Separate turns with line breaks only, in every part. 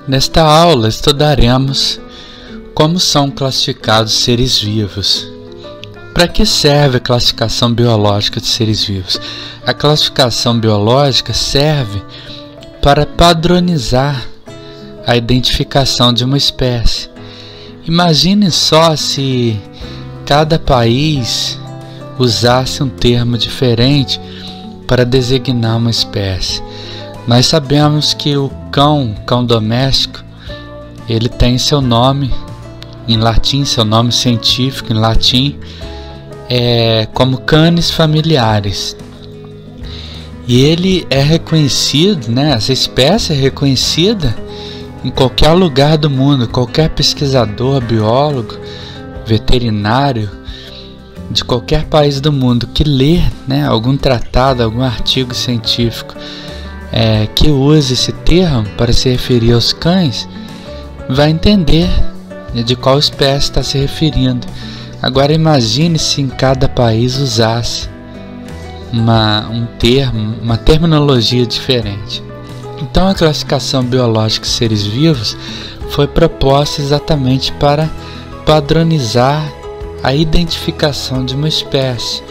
Nesta aula estudaremos como são classificados seres vivos. Para que serve a classificação biológica de seres vivos? A classificação biológica serve para padronizar a identificação de uma espécie. Imagine só se cada país usasse um termo diferente para designar uma espécie. Nós sabemos que o cão doméstico, ele tem seu nome em latim, seu nome científico em latim, como Canis familiaris. E ele é reconhecido, essa espécie é reconhecida em qualquer lugar do mundo. Qualquer pesquisador, biólogo, veterinário de qualquer país do mundo que lê algum tratado, algum artigo científico que use esse termo para se referir aos cães, vai entender de qual espécie está se referindo. Agora imagine se em cada país usasse uma terminologia diferente. Então a classificação biológica de seres vivos foi proposta exatamente para padronizar a identificação de uma espécie,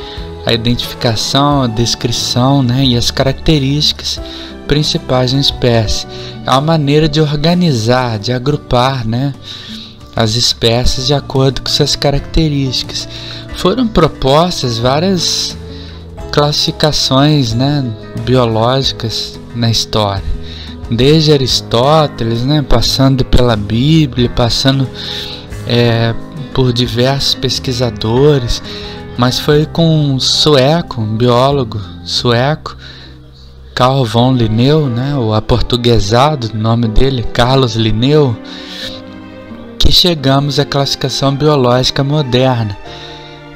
a identificação, a descrição e as características principais de uma espécie. É uma maneira de organizar, de agrupar as espécies de acordo com suas características. Foram propostas várias classificações biológicas na história, desde Aristóteles, passando pela Bíblia, passando por diversos pesquisadores, mas foi com um biólogo sueco, Carl von Linneu, o aportuguesado, o nome dele, Carlos Linneu, que chegamos à classificação biológica moderna,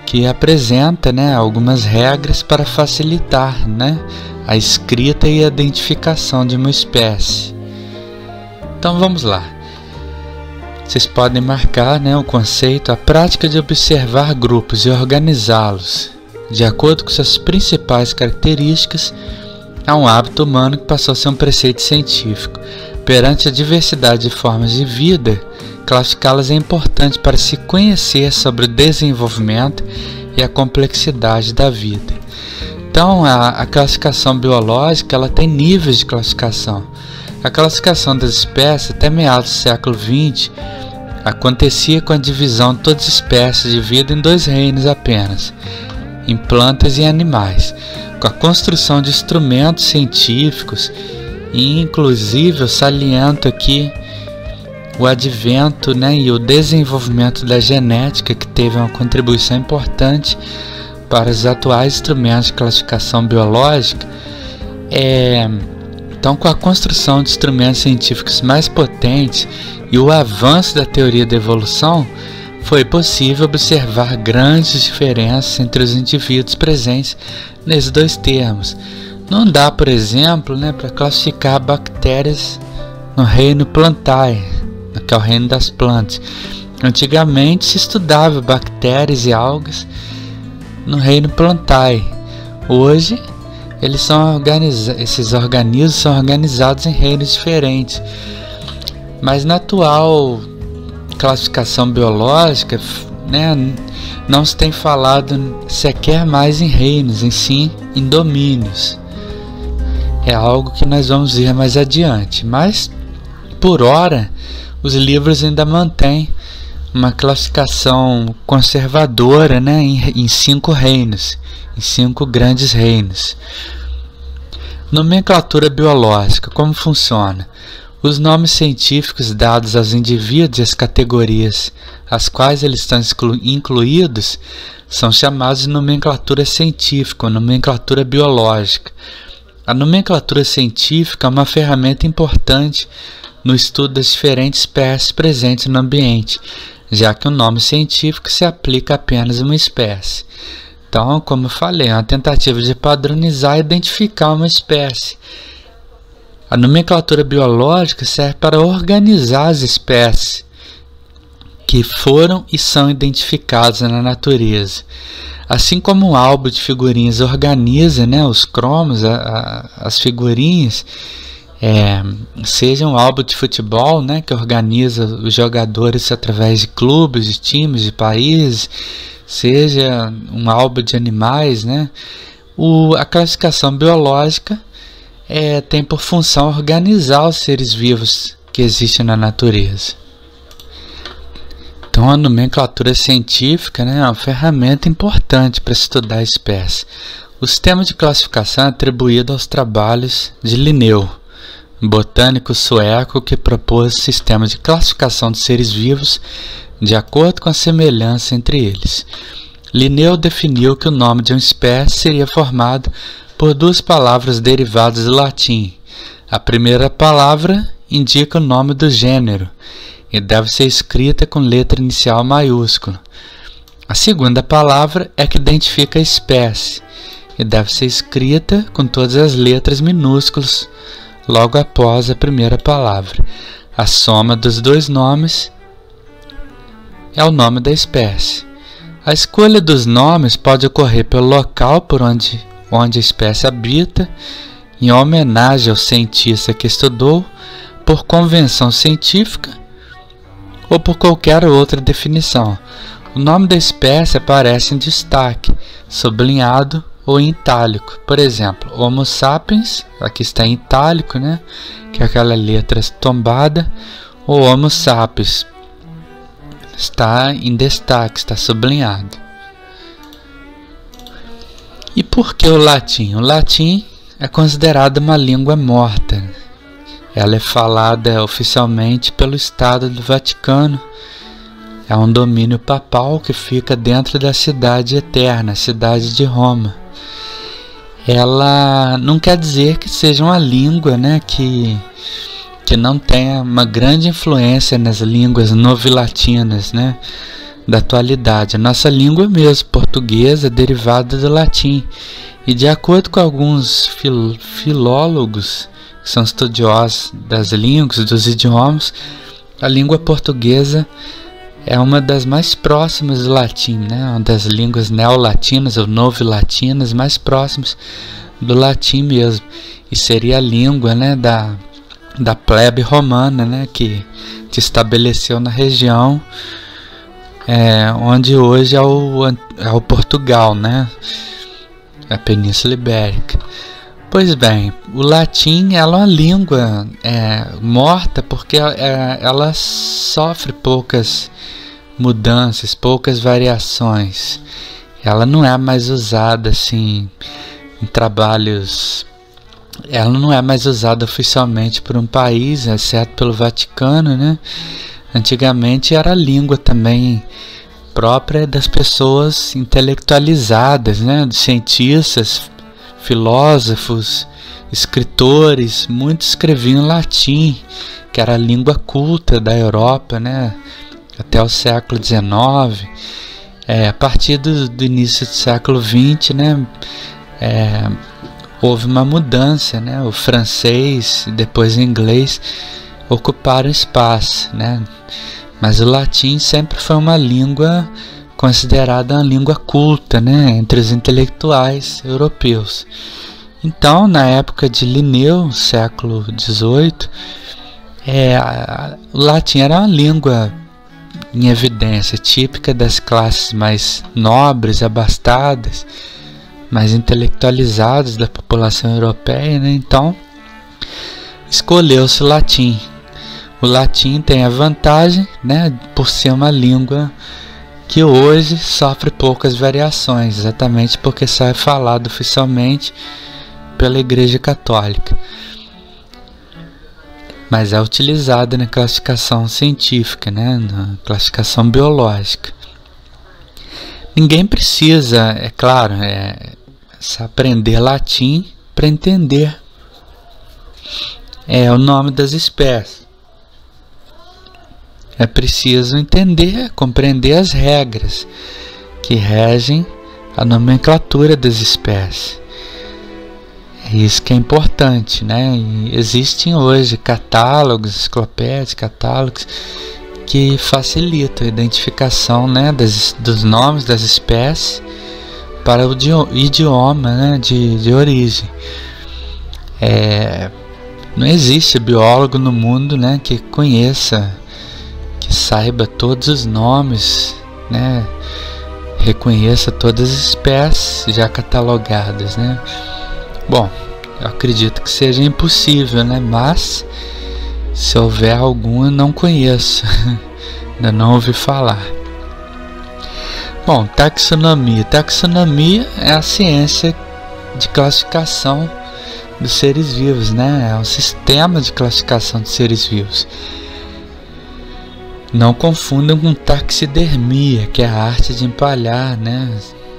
que apresenta algumas regras para facilitar a escrita e a identificação de uma espécie. Então vamos lá. Vocês podem marcar o conceito: a prática de observar grupos e organizá-los de acordo com suas principais características é um hábito humano que passou a ser um preceito científico. Perante a diversidade de formas de vida, classificá-las é importante para se conhecer sobre o desenvolvimento e a complexidade da vida. Então, a classificação biológica ela tem níveis de classificação. A classificação das espécies, até meados do século XX, acontecia com a divisão de todas as espécies de vida em 2 reinos apenas, em plantas e animais, com a construção de instrumentos científicos, e inclusive eu saliento aqui o advento e o desenvolvimento da genética, que teve uma contribuição importante para os atuais instrumentos de classificação biológica. Então, com a construção de instrumentos científicos mais potentes e o avanço da teoria da evolução, foi possível observar grandes diferenças entre os indivíduos presentes nesses 2 termos. Não dá, por exemplo, para classificar bactérias no reino Plantae, que é o reino das plantas. Antigamente se estudava bactérias e algas no reino Plantae. Hoje esses organismos são organizados em reinos diferentes. Mas na atual classificação biológica, não se tem falado sequer mais em reinos, em sim em domínios. É algo que nós vamos ver mais adiante. Mas, por hora, os livros ainda mantêm uma classificação conservadora em 5 reinos, em 5 grandes reinos. Nomenclatura biológica, como funciona? Os nomes científicos dados aos indivíduos e as categorias às quais eles estão incluídos são chamados de nomenclatura científica ou nomenclatura biológica. A nomenclatura científica é uma ferramenta importante no estudo das diferentes espécies presentes no ambiente, já que o nome científico se aplica apenas a uma espécie. Então, como eu falei, é uma tentativa de padronizar e identificar uma espécie. A nomenclatura biológica serve para organizar as espécies que foram e são identificadas na natureza. Assim como um álbum de figurinhas organiza os cromos, as figurinhas, seja um álbum de futebol, né, que organiza os jogadores através de clubes, de times, de países, seja um álbum de animais, né, a classificação biológica tem por função organizar os seres vivos que existem na natureza. Então a nomenclatura científica, né, é uma ferramenta importante para estudar a espécie. O sistema de classificação é atribuído aos trabalhos de Linneu, botânico sueco que propôs sistema de classificação de seres vivos de acordo com a semelhança entre eles. Linneu definiu que o nome de uma espécie seria formado por duas palavras derivadas do latim. A primeira palavra indica o nome do gênero e deve ser escrita com letra inicial maiúscula. A segunda palavra é que identifica a espécie e deve ser escrita com todas as letras minúsculas logo após a primeira palavra. A soma dos dois nomes é o nome da espécie. A escolha dos nomes pode ocorrer pelo local por onde a espécie habita, em homenagem ao cientista que estudou, por convenção científica ou por qualquer outra definição. O nome da espécie aparece em destaque, sublinhado ou em itálico. Por exemplo, Homo sapiens, aqui está em itálico, né, que é aquela letra tombada, ou Homo sapiens está em destaque, está sublinhado. E por que o latim? O latim é considerado uma língua morta. Ela é falada oficialmente pelo Estado do Vaticano. É um domínio papal que fica dentro da cidade eterna, a cidade de Roma. Ela não quer dizer que seja uma língua, né, que não tenha uma grande influência nas línguas novilatinas, né, da atualidade. A nossa língua mesmo, portuguesa, é derivada do latim. E de acordo com alguns filólogos, que são estudiosos das línguas, dos idiomas, a língua portuguesa é uma das mais próximas do latim, né? Uma das línguas neolatinas ou novilatinas mais próximas do latim mesmo. E seria a língua, né, da plebe romana, né, que se estabeleceu na região onde hoje é o Portugal, né? A Península Ibérica. Pois bem, o latim é uma língua morta porque ela sofre poucas mudanças, poucas variações. Ela não é mais usada assim em trabalhos. Ela não é mais usada oficialmente por um país, exceto pelo Vaticano, né? Antigamente era a língua também própria das pessoas intelectualizadas, né? Dos cientistas, filósofos, escritores. Muitos escreviam em latim, que era a língua culta da Europa, né? Até o século XIX. A partir do início do século XX, né? Houve uma mudança, né? O francês e depois o inglês ocuparam espaço, né? Mas o latim sempre foi uma língua considerada uma língua culta, né? Entre os intelectuais europeus. Então, na época de Linneu, século XVIII, o latim era uma língua em evidência, típica das classes mais nobres, abastadas, mais intelectualizadas da população europeia, né? Então, escolheu-se o latim. O latim tem a vantagem, né, por ser uma língua que hoje sofre poucas variações, exatamente porque só é falado oficialmente pela Igreja Católica. Mas é utilizada na classificação científica, né, na classificação biológica. Ninguém precisa, é claro, aprender latim para entender o nome das espécies. É preciso entender, compreender as regras que regem a nomenclatura das espécies. É isso que é importante, né? E existem hoje catálogos, enciclopédias, catálogos que facilitam a identificação, né, dos nomes das espécies para o idioma, né, de origem. Não existe biólogo no mundo, né, que conheça, que saiba todos os nomes, né, reconheça todas as espécies já catalogadas, né. Bom, eu acredito que seja impossível, né, mas se houver alguma, eu não conheço, ainda não ouvi falar. Bom, taxonomia. Taxonomia é a ciência de classificação dos seres vivos, né? É um sistema de classificação de seres vivos. Não confundam com taxidermia, que é a arte de empalhar, né,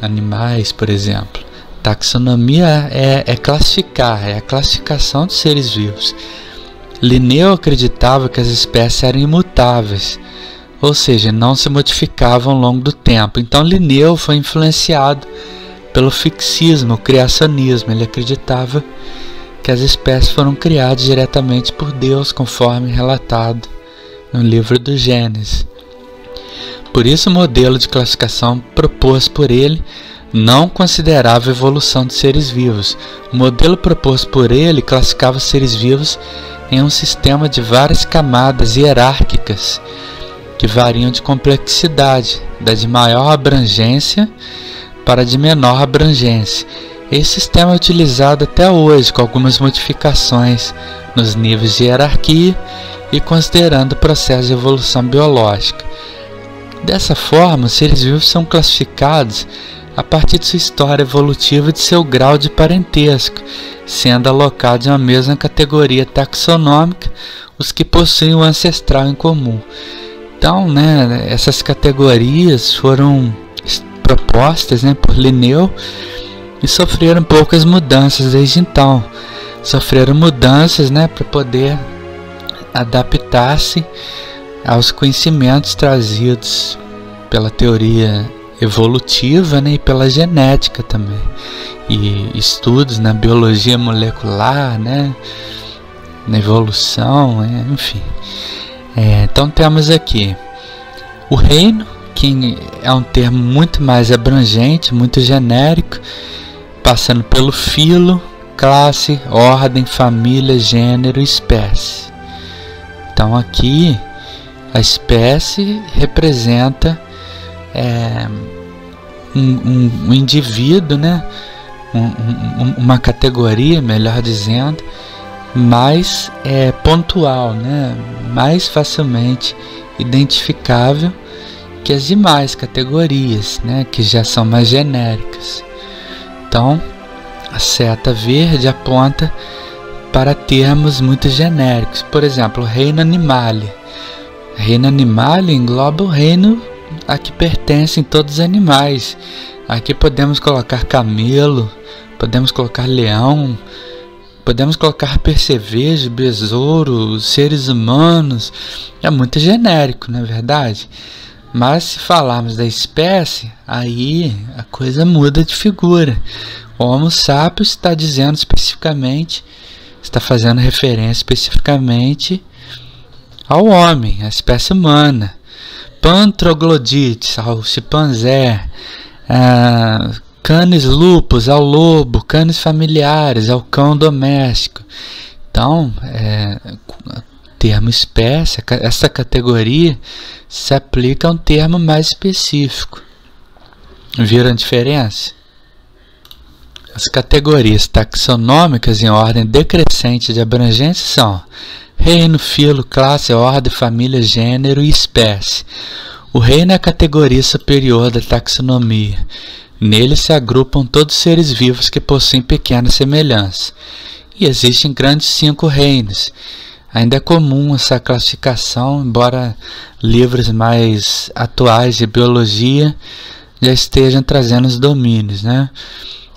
animais, por exemplo. Taxonomia é classificar, é a classificação de seres vivos. Linneu acreditava que as espécies eram imutáveis, ou seja, não se modificavam ao longo do tempo. Então Linneu foi influenciado pelo fixismo, o criacionismo. Ele acreditava que as espécies foram criadas diretamente por Deus, conforme relatado no livro do Gênesis. Por isso o modelo de classificação proposto por ele não considerava a evolução de seres vivos. O modelo proposto por ele classificava os seres vivos em um sistema de várias camadas hierárquicas que variam de complexidade, da de maior abrangência para a de menor abrangência. Esse sistema é utilizado até hoje, com algumas modificações nos níveis de hierarquia e considerando o processo de evolução biológica. Dessa forma, os seres vivos são classificados a partir de sua história evolutiva e de seu grau de parentesco, sendo alocados em uma mesma categoria taxonômica os que possuem um ancestral em comum. Então, né, essas categorias foram propostas, né, por Linneu e sofreram poucas mudanças desde então. Sofreram mudanças, né, para poder adaptar-se aos conhecimentos trazidos pela teoria evolutiva, né, e pela genética também, e estudos na biologia molecular, né, na evolução, enfim. Então temos aqui o reino, que é um termo muito mais abrangente, muito genérico, passando pelo filo, classe, ordem, família, gênero e espécie. Então aqui a espécie representa um indivíduo, né? Uma categoria, melhor dizendo, mais pontual, né? Mais facilmente identificável que as demais categorias, né? Que já são mais genéricas. Então, a seta verde aponta para termos muito genéricos. Por exemplo, o reino animalia. O reino animalia engloba o reino a que pertencem todos os animais. Aqui podemos colocar camelo, podemos colocar leão, podemos colocar percevejo, besouro, seres humanos. É muito genérico, não é verdade? Mas se falarmos da espécie, aí a coisa muda de figura. O Homo sapiens está dizendo especificamente, está fazendo referência especificamente ao homem, à espécie humana. Pantroglodites, ao chimpanzé, canis lupus, ao lobo, canis familiares, ao cão doméstico. Então, o termo espécie, essa categoria, se aplica a um termo mais específico. Viram a diferença? As categorias taxonômicas em ordem decrescente de abrangência são reino, filo, classe, ordem, família, gênero e espécie. O reino é a categoria superior da taxonomia. Nele se agrupam todos os seres vivos que possuem pequenas semelhanças. E existem grandes 5 reinos. Ainda é comum essa classificação, embora livros mais atuais de biologia já estejam trazendo os domínios, né?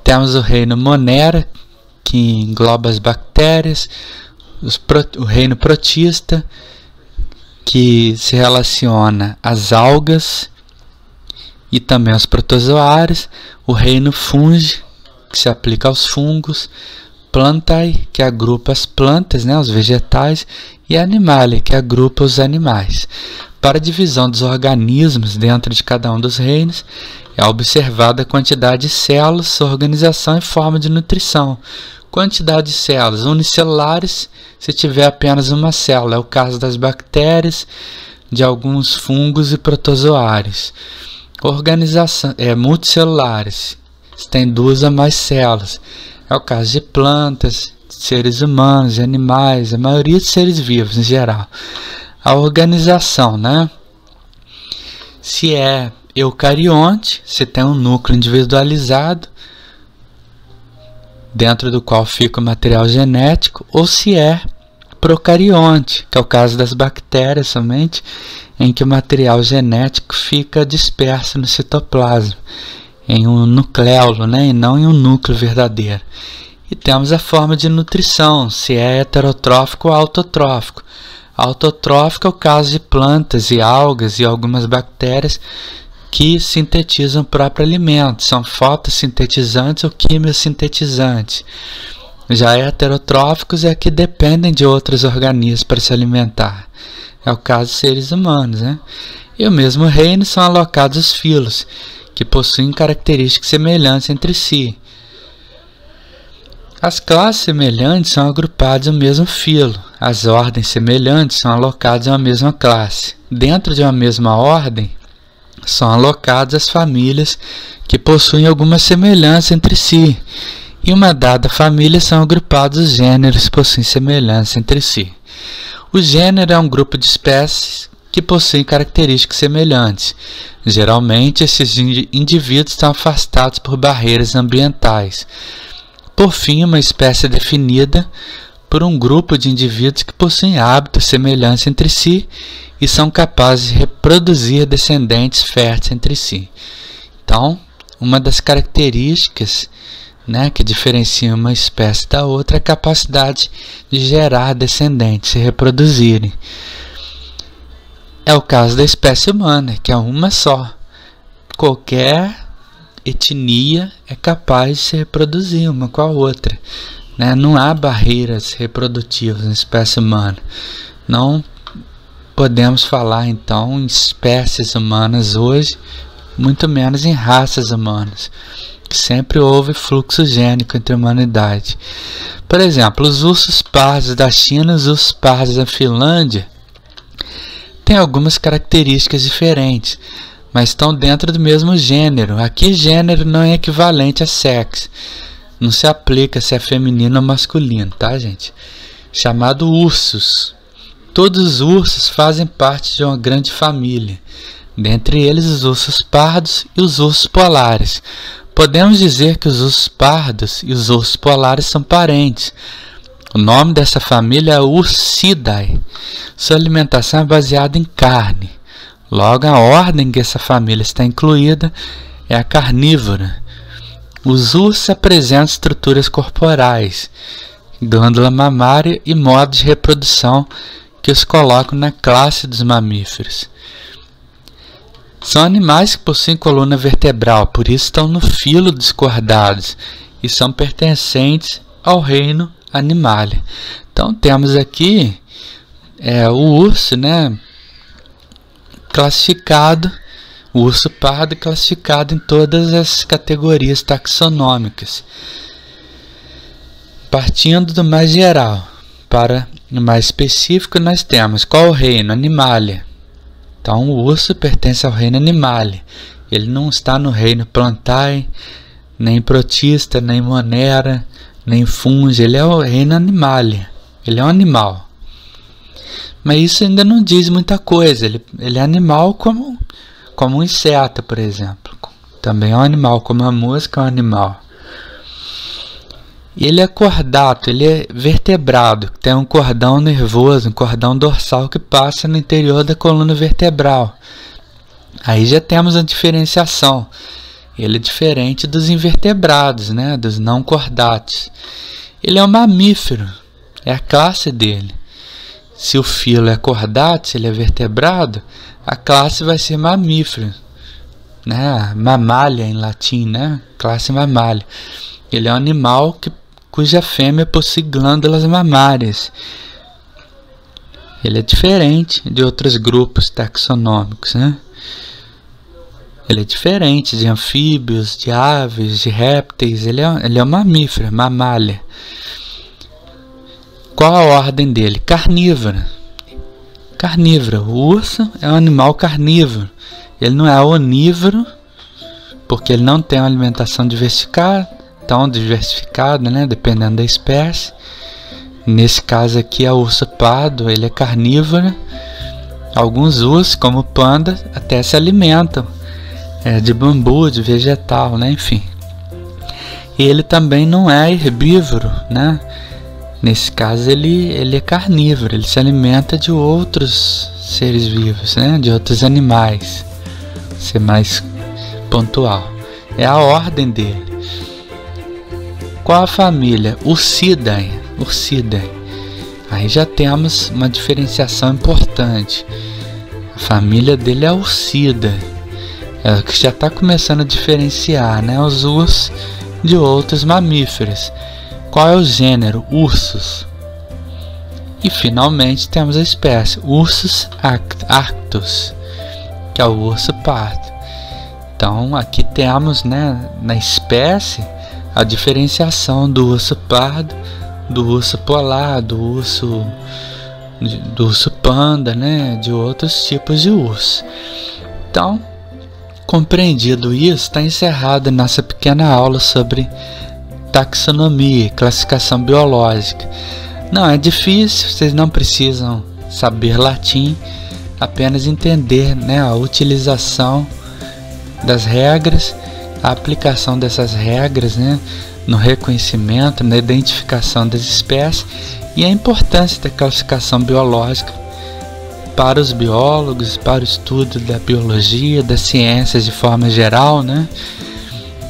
Temos o reino Monera, que engloba as bactérias, o reino protista, que se relaciona às algas e também aos protozoários, o reino Fungi, que se aplica aos fungos, Plantae, que agrupa as plantas, né, os vegetais, e Animalia, que agrupa os animais. Para a divisão dos organismos dentro de cada um dos reinos, É observada a quantidade de células, sua organização e forma de nutrição. Quantidade de células unicelulares, se tiver apenas uma célula. É o caso das bactérias, de alguns fungos e protozoários. Organização multicelulares, se tem 2 ou mais células. É o caso de plantas, de seres humanos, de animais, a maioria de seres vivos em geral. A organização, né? Se é eucarionte, se tem um núcleo individualizado, dentro do qual fica o material genético, ou se é procarionte, que é o caso das bactérias somente, em que o material genético fica disperso no citoplasma, em um nucleolo, né, e não em um núcleo verdadeiro. E temos a forma de nutrição, se é heterotrófico ou autotrófico. Autotrófico é o caso de plantas e algas e algumas bactérias que sintetizam o próprio alimento, são fotossintetizantes ou quimiosintetizantes. Já heterotróficos é que dependem de outros organismos para se alimentar. É o caso de seres humanos, né? E o mesmo reino são alocados os filos, que possuem características semelhantes entre si. As classes semelhantes são agrupadas no mesmo filo. As ordens semelhantes são alocadas em uma mesma classe. Dentro de uma mesma ordem, são alocadas as famílias que possuem alguma semelhança entre si. Em uma dada família são agrupados os gêneros que possuem semelhança entre si. O gênero é um grupo de espécies que possuem características semelhantes. Geralmente, esses indivíduos estão afastados por barreiras ambientais. Por fim, uma espécie é definida por um grupo de indivíduos que possuem hábitos semelhantes entre si e são capazes de reproduzir descendentes férteis entre si. Então, uma das características, né, que diferencia uma espécie da outra é a capacidade de gerar descendentes, se reproduzirem. É o caso da espécie humana, que é uma só. Qualquer etnia é capaz de se reproduzir uma com a outra, né? Não há barreiras reprodutivas na espécie humana. Não podemos falar então em espécies humanas hoje, muito menos em raças humanas. Sempre houve fluxo gênico entre a humanidade. Por exemplo, os ursos pardos da China e os ursos pardos da Finlândia têm algumas características diferentes, mas estão dentro do mesmo gênero. Aqui gênero não é equivalente a sexo. Não se aplica se é feminino ou masculino, tá, gente? Chamado ursos. Todos os ursos fazem parte de uma grande família. Dentre eles os ursos pardos e os ursos polares. Podemos dizer que os ursos pardos e os ursos polares são parentes. O nome dessa família é Ursidae. Sua alimentação é baseada em carne. Logo, a ordem em que essa família está incluída é a carnívora. Os ursos apresentam estruturas corporais, glândula mamária e modo de reprodução que os colocam na classe dos mamíferos. São animais que possuem coluna vertebral, por isso estão no filo dos cordados e são pertencentes ao reino Animalia. Então temos aqui o urso, né, classificado, o urso pardo classificado em todas as categorias taxonômicas. Partindo do mais geral para o mais específico, nós temos qual o reino? Animalia. Então o urso pertence ao reino Animalia. Ele não está no reino Plantae, nem Protista, nem Monera, nem Fungi. Ele é o reino Animalia. Ele é um animal. Mas isso ainda não diz muita coisa. Ele é animal como um inseto, por exemplo. Também é um animal, como a mosca é um animal. E ele é cordato, ele é vertebrado, tem um cordão nervoso, um cordão dorsal que passa no interior da coluna vertebral. Aí já temos a diferenciação. Ele é diferente dos invertebrados, né, dos não cordatos. Ele é um mamífero, é a classe dele. Se o filo é cordato, se ele é vertebrado, a classe vai ser mamífero, né? Mammalia em latim, né? Classe Mammalia. Ele é um animal cuja fêmea possui glândulas mamárias. Ele é diferente de outros grupos taxonômicos, né? Ele é diferente de anfíbios, de aves, de répteis. Ele é um mamífero, mamália. Qual a ordem dele? Carnívora. Carnívora. O urso é um animal carnívoro. Ele não é onívoro, porque ele não tem uma alimentação diversificada, tão diversificada, né? Dependendo da espécie. Nesse caso aqui, a urso pardo, ele é carnívora. Alguns ursos, como o panda, até se alimentam de bambu, de vegetal, né? Enfim. E ele também não é herbívoro, né? Nesse caso ele é carnívoro, ele se alimenta de outros seres vivos, né? De outros animais. Vou ser mais pontual. É a ordem dele. Qual a família? Ursidae. Aí já temos uma diferenciação importante. A família dele é a Ursidae. É o que já está começando a diferenciar, né? Os ursos de outros mamíferos. Qual é o gênero? Ursus. E finalmente temos a espécie Ursus arctos, que é o urso pardo. Então aqui temos, né, na espécie a diferenciação do urso pardo, do urso polar, do urso panda, né, de outros tipos de urso. Então, compreendido isso, está encerrada a nossa pequena aula sobre taxonomia, classificação biológica. Não é difícil, vocês não precisam saber latim, apenas entender, né, a utilização das regras, a aplicação dessas regras, né, no reconhecimento, na identificação das espécies e a importância da classificação biológica para os biólogos, para o estudo da biologia, das ciências de forma geral, né?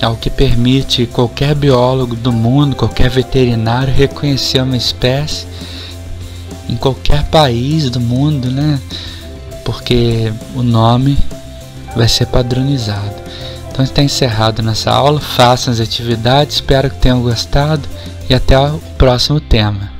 É o que permite qualquer biólogo do mundo, qualquer veterinário reconhecer uma espécie em qualquer país do mundo, né? Porque o nome vai ser padronizado. Então está encerrado nessa aula. Façam as atividades, espero que tenham gostado e até o próximo tema.